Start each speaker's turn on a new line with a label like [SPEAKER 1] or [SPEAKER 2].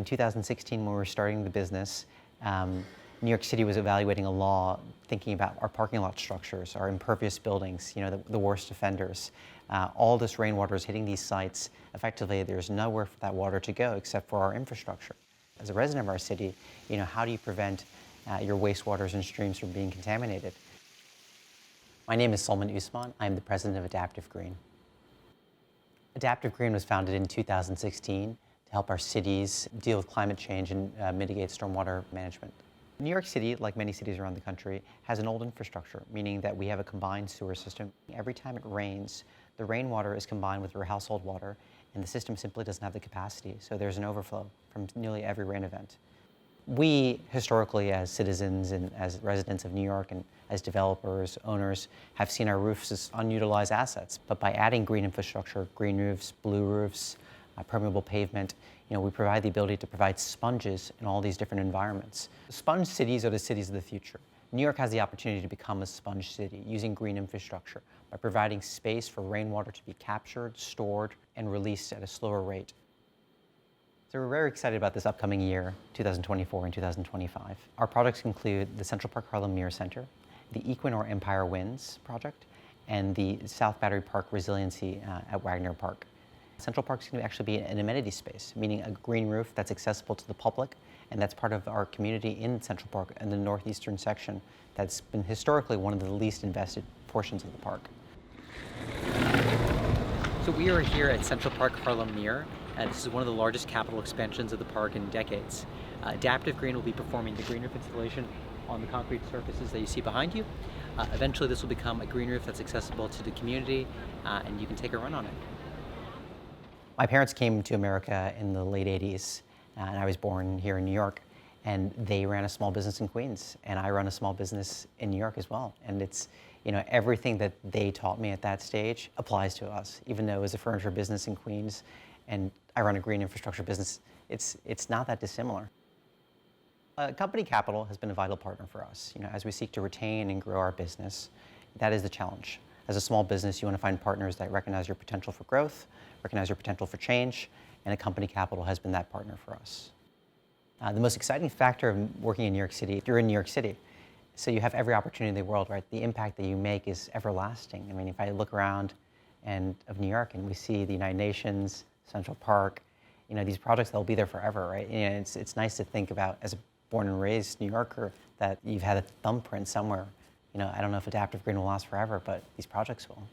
[SPEAKER 1] In 2016, when we were starting the business, New York City was evaluating a law thinking about our parking lot structures, our impervious buildings, the worst offenders. All this rainwater is hitting these sites. Effectively, there's nowhere for that water to go except for our infrastructure. As a resident of our city, how do you prevent your wastewaters and streams from being contaminated? My name is Sulman Usman. I'm the president of Adaptive Green. Adaptive Green was founded in 2016 to help our cities deal with climate change and mitigate stormwater management. New York City, like many cities around the country, has an old infrastructure, meaning that we have a combined sewer system. Every time it rains, the rainwater is combined with your household water, and the system simply doesn't have the capacity, so there's an overflow from nearly every rain event. We, historically, as citizens and as residents of New York and as developers, owners, have seen our roofs as unutilized assets. But by adding green infrastructure, green roofs, blue roofs, permeable pavement, we provide the ability to provide sponges in all these different environments. Sponge cities are the cities of the future. New York has the opportunity to become a sponge city using green infrastructure by providing space for rainwater to be captured, stored, and released at a slower rate. So we're very excited about this upcoming year, 2024 and 2025. Our projects include the Central Park Harlem Meer Center, the Equinor Empire Winds project, and the South Battery Park Resiliency at Wagner Park. Central Park is going to actually be an amenity space, meaning a green roof that's accessible to the public, and that's part of our community in Central Park and the northeastern section that's been historically one of the least invested portions of the park. So we are here at Central Park Harlem Meer. This is one of the largest capital expansions of the park in decades. Adaptive Green will be performing the green roof installation on the concrete surfaces that you see behind you. Eventually this will become a green roof that's accessible to the community, and you can take a run on it. My parents came to America in the late 80s, and I was born here in New York, and they ran a small business in Queens, and I run a small business in New York as well. And it's, everything that they taught me at that stage applies to us. Even though it was a furniture business in Queens, and I run a green infrastructure business, it's not that dissimilar. Accompany Capital has been a vital partner for us. As we seek to retain and grow our business, that is the challenge. As a small business, you want to find partners that recognize your potential for growth, recognize your potential for change, and Accompany Capital has been that partner for us. The most exciting factor of working in New York City, you're in New York City, so you have every opportunity in the world, right? The impact that you make is everlasting. I mean, if I look around of New York and we see the United Nations, Central Park, these projects, they'll be there forever, right? It's nice to think about, as a born and raised New Yorker, that you've had a thumbprint somewhere. I don't know if Adaptive Green will last forever, but these projects will.